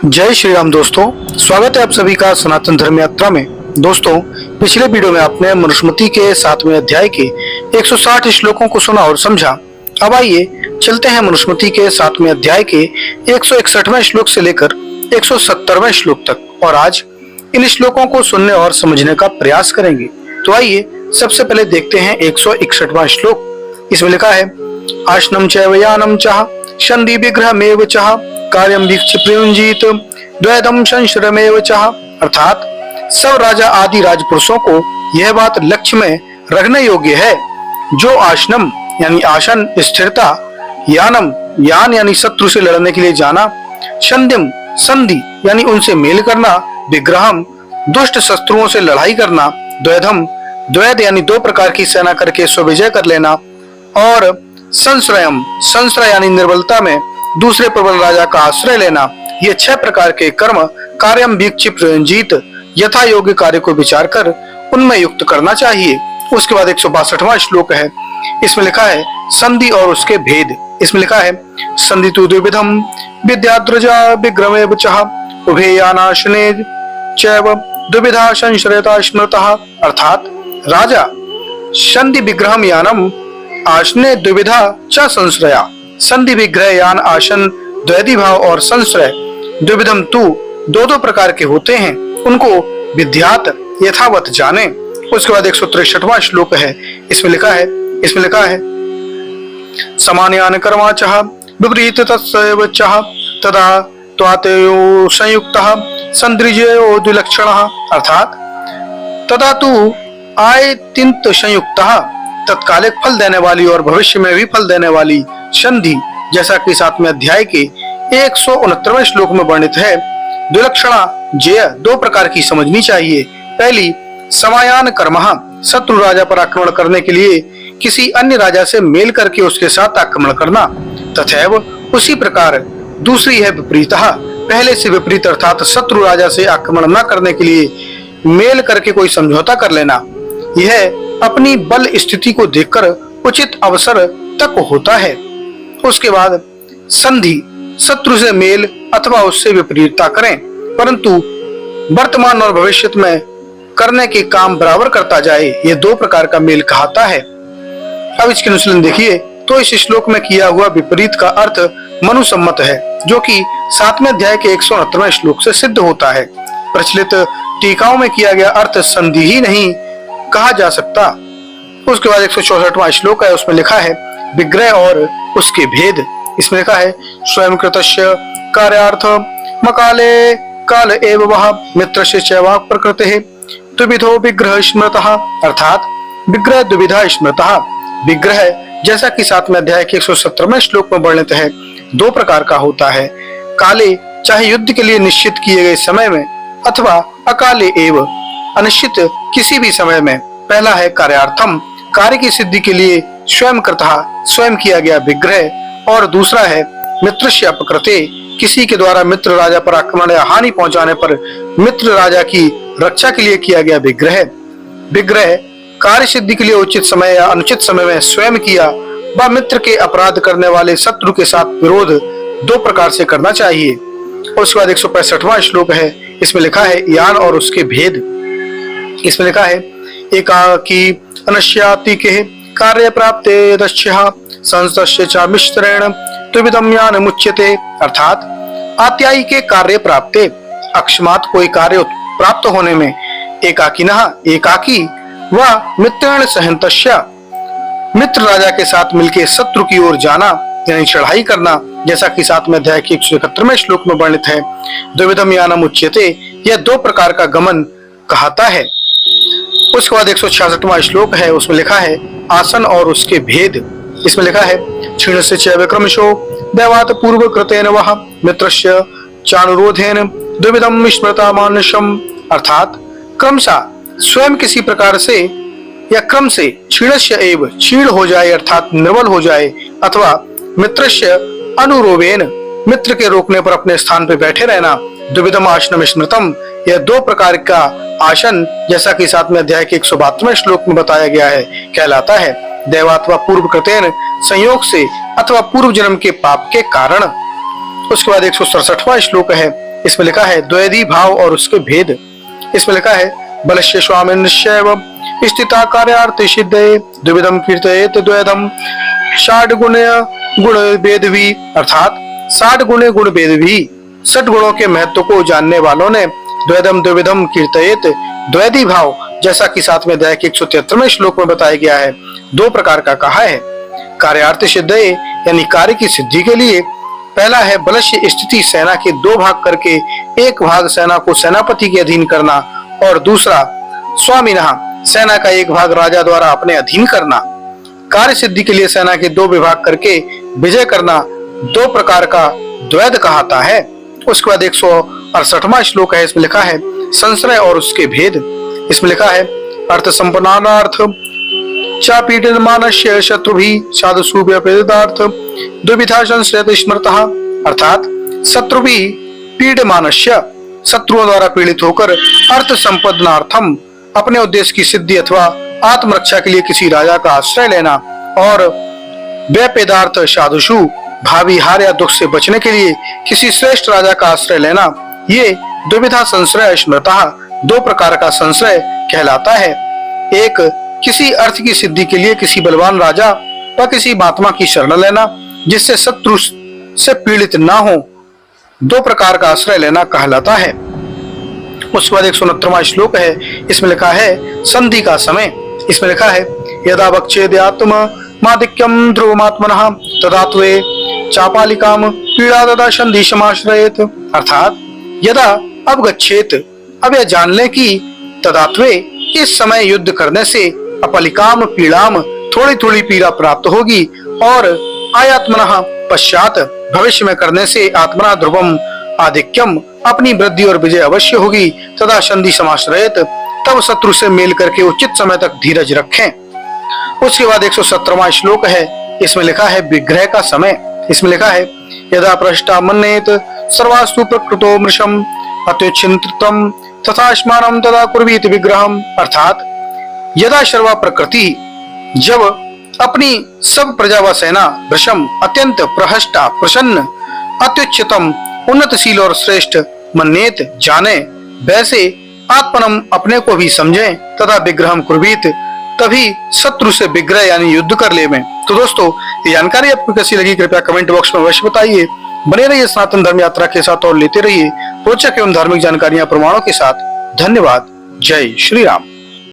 जय श्री राम दोस्तों, स्वागत है आप सभी का सनातन धर्म यात्रा में। दोस्तों, पिछले वीडियो में आपने मनुस्मृति के 7वें अध्याय के 160 श्लोकों को सुना और समझा। अब आइए चलते हैं मनुस्मृति के 7वें अध्याय के 161वें श्लोक से लेकर 170वें श्लोक तक और आज इन श्लोकों को सुनने और समझने का प्रयास करेंगे। तो आइए सबसे पहले देखते हैं 161वां श्लोक। इसमें लिखा है, आशनम चैव यानम चाह शंदि विग्रहमेव चाह कार्यम वीक्ष्य प्रयुंजीत द्वैधम संश्रमेव चाह। अर्थात सब राजा आदि राजपुरुषों को यह बात लक्ष्य में रखने योग्य है जो आशनम यानी आसन स्थिरता, यानम यान यानी शत्रु से लड़ने के लिए जाना, संधिम संधि यानी उनसे मेल करना, विग्रहम दुष्ट शत्रुओं से लड़ाई करना, द्वैधम द्वैध यानी दो प्रकार की सेना करके स्वविजय कर लेना और संश्रयम संश्रय यानी निर्बलता में दूसरे प्रबल राजा का आश्रय लेना। ये 6 प्रकार के कर्म कार्यम वीक्ष्य प्रयुंजीत यथा योग्य कार्य को विचार कर उनमें युक्त करना चाहिए। उसके बाद 162वां श्लोक है। इसमें लिखा है, संधि और उसके भेद। इसमें लिखा है, संधि तु द्विविधम विद्याद्रजा विग्रमेव चाह उभे यानाशने चैव द्विविधा संश्रयता स्मृतः। अर्थात राजा संधि विग्रहम यानम आशने द्विविधा च संश्रया। संधि विग्रह यान आसन द्वैधी भाव और संश्रय द्विविधम तु दो प्रकार के होते हैं, उनको विद्यात यथावत जाने। उसके बाद 163वां श्लोक है। इसमें लिखा है समान्यान कर्मा चाह विपरीत तत्सैव चाह तदा त्वातयो संयुक्तः संदृजयो द्विलक्षणः। अर्थात तदा तु आयतिंत संयुक्तः तत्कालिक फल देने वाली और भविष्य में भी फल देने वाली संधि, जैसा कि 7वें अध्याय के 169वें श्लोक में वर्णित है। द्विलक्षणा जेय दो प्रकार की समझनी चाहिए। पहली, समायान कर्मः शत्रु राजा पर आक्रमण करने के लिए किसी अन्य राजा से मेल करके उसके साथ आक्रमण करना, तथैव उसी प्रकार दूसरी है विपरीतः पहले से विपरीत अर्थात शत्रु राजा से आक्रमण न करने के लिए मेल करके कोई समझौता कर लेना। यह अपनी बल स्थिति को देखकर उचित अवसर तक होता है। उसके बाद संधि शत्रु से मेल अथवा उससे विपरीतता करें, परंतु वर्तमान और भविष्य में करने के काम बराबर करता जाए। ये 2 प्रकार का मेल कहता है। अब इसके अनुशीलन देखिए तो इस श्लोक में किया हुआ विपरीत का अर्थ मनुसम्मत है, जो कि 7वें अध्याय के 169वें श्लोक से सिद्ध होता है। प्रचलित टीकाओं में किया गया अर्थ संधि ही नहीं कहा जा सकता। उसके बाद 164वां श्लोक है। उसमें लिखा है, विग्रह और उसके भेद। इसमें लिखा है, स्वयं कृतस्य कार्यार्थ मकाले काल एव वह मित्रस्य चैवाक् प्रकृतिः द्विविधो विग्रह स्मृतः। अर्थात विग्रह द्विविधा स्मृतः। विग्रह जैसा कि 7वें अध्याय के 117वें श्लोक में वर्णित है 2 प्रकार का होता है। काले चाहे युद्ध के लिए निश्चित किए गए समय में अथवा अकाले एव अनिश्चित किसी भी समय में। पहला है कार्यार्थम कार्य की सिद्धि के लिए स्वयं कृतः स्वयं किया गया विग्रह, और दूसरा है मित्रस्य अपकृते किसी के द्वारा मित्र राजा पर आक्रमण या हानि पहुंचाने पर मित्र राजा की रक्षा के लिए किया गया विग्रह। विग्रह कार्य सिद्धि के लिए उचित समय या अनुचित समय में स्वयं किया व मित्र के अपराध करने वाले शत्रु के साथ विरोध 2 प्रकार से करना चाहिए। उसके बाद 165वां श्लोक है। इसमें लिखा है, यान और उसके भेद। इसमें लिखा है, एकाकी अनश्याति के कार्य प्राप्ते दक्ष्यः संस्तस्य च मिश्रेण द्विविधम यान मुच्यते। अर्थात आत्यायी के कार्य प्राप्ते अकस्मात कोई कार्य प्राप्त होने में एकाकिनः एकाकी व मित्रेण सहन्तस्य मित्र राजा के साथ मिलकर शत्रु की ओर जाना यानी चढ़ाई करना, जैसा कि 7वें अध्याय के 171वें श्लोक में वर्णित है। द्विविधम यानम उच्यते यह 2 प्रकार का गमन कहता है। उसके बाद 166वां श्लोक है। उसमें लिखा है, आसन और उसके भेद। इसमें लिखा है, क्षीणस्य चैव क्रमशो दैवात पूर्व कृतेन वह मित्रस्य चानुरोधेन द्विविधम स्मृता मानसम। अर्थात क्रमशः स्वयं किसी प्रकार से या क्रम से क्षीणस्य एव क्षीण हो जाए अर्थात निर्बल हो जाए, अथवा मित्रस्य अनुरोधेन मित्र के रोकने पर अपने स्थान पर बैठे रहना। द्विविधम आसनम स्मृतम यह 2 प्रकार का आसन, जैसा कि 7वें अध्याय के 172वें श्लोक में बताया गया है, कहलाता है। दैवात्वा पूर्व कृतेन संयोग से अथवा पूर्व जन्म के पाप के कारण। उसके बाद 167वां श्लोक है। इसमें लिखा है द्वैधी भाव और उसके भेद। इसमें लिखा है बलस्य स्वामिन्यैव स्थिता कार्यार्थ सिद्धये द्विविधम कीर्तयेत द्वैधम षाड गुण भेद भी, अर्थात 60 गुण भेद भी 60 गुणों के महत्व को जानने वालों ने द्वैधम द्विविधम कीर्तयेत द्वैधी भाव, जैसा कि 7वें अध्याय के 173वें श्लोक में बताया गया है, 2 प्रकार का कहा है। कार्यार्थ सिद्धये यानी कार्य की सिद्धि के लिए पहला है बलस्य स्थिति, सेना के 2 भाग करके एक भाग सेना को सेनापति के अधीन करना, और दूसरा स्वामिनः सेना का एक भाग राजा द्वारा अपने अधीन करना। कार्य सिद्धि के लिए सेना के 2 विभाग करके विजय करना 2 प्रकार का द्वैध कहता है। उसके बाद 168वां श्लोक है, इसमें लिखा है संश्रय और उसके भेद। इसमें लिखा है अर्थ संपन्नार्थ चापीडमानस्य शत्रुभिः साधुषु व्यपेदार्थ द्विविधा संश्रयत स्मृतः, अर्थात शत्रुभिः पीडमानस्य शत्रुओं द्वारा पीड़ित होकर अर्थ संपन्नार्थम अपने उद्देश्य की सिद्धि अथवा आत्मरक्षा के लिए किसी राजा का आश्रय लेना, और व्यपेदार्थ साधुषु भावी हार या दुख से बचने के लिए किसी श्रेष्ठ राजा का आश्रय लेना, ये द्विविधा संश्रय स्मृतः 2 प्रकार का संश्रय कहलाता है। एक किसी अर्थ की सिद्धि के लिए किसी बलवान राजा व किसी महात्मा की शरण लेना जिससे शत्रु से पीड़ित ना हो, 2 प्रकार का आश्रय लेना कहलाता है। उसके बाद 169वां श्लोक है, इसमें लिखा है संधि का समय। इसमें लिखा है यदा वक्षेद्यात्म मादिक्यम ध्रुवमात्मनः तदात्वे चापालिकाम पीड़ा तदा संधि समाश्रयेत, अर्थात यदा अब गच्छेत, अब यह जान ले कि तदात्वे इस समय युद्ध करने से अपलिकाम पीड़ाम थोड़ी थोड़ी पीड़ा प्राप्त होगी, और आयात्मनः पश्चात भविष्य में करने से आत्मना ध्रुवम आधिक्यम अपनी वृद्धि और विजय अवश्य होगी, तदा संधि समाश्रयेत तब शत्रु से मेल करके उचित समय तक धीरज रखें। उसके बाद 117वां श्लोक है, इसमें लिखा है विग्रह का समय। इसमें लिखा है यदा प्रष्टा मन्येत सर्वास्तु प्रकृतो मृषम अत्युच्छिन्तितम तथा स्मारम तदा कुर्वीत विग्रहम, अर्थात यदा सर्वा प्रकृति, जब अपनी सब प्रजा व सेना वृषम अत्यंत प्रहष्टा प्रसन्न अत्युच्चतम उन्नतशील और श्रेष्ठ मन्येत जाने, वैसे आत्मनम अपने को भी समझे, तथा विग्रहम कुर्वीत तभी शत्रु से विग्रह यानी युद्ध कर ले में। तो दोस्तों ये जानकारी आपको कैसी लगी कृपया कमेंट बॉक्स में अवश्य बताइए। बने रहिए सनातन धर्म यात्रा के साथ और लेते रहिए रोचक एवं धार्मिक जानकारियां प्रमाणों के साथ। धन्यवाद। जय श्री राम।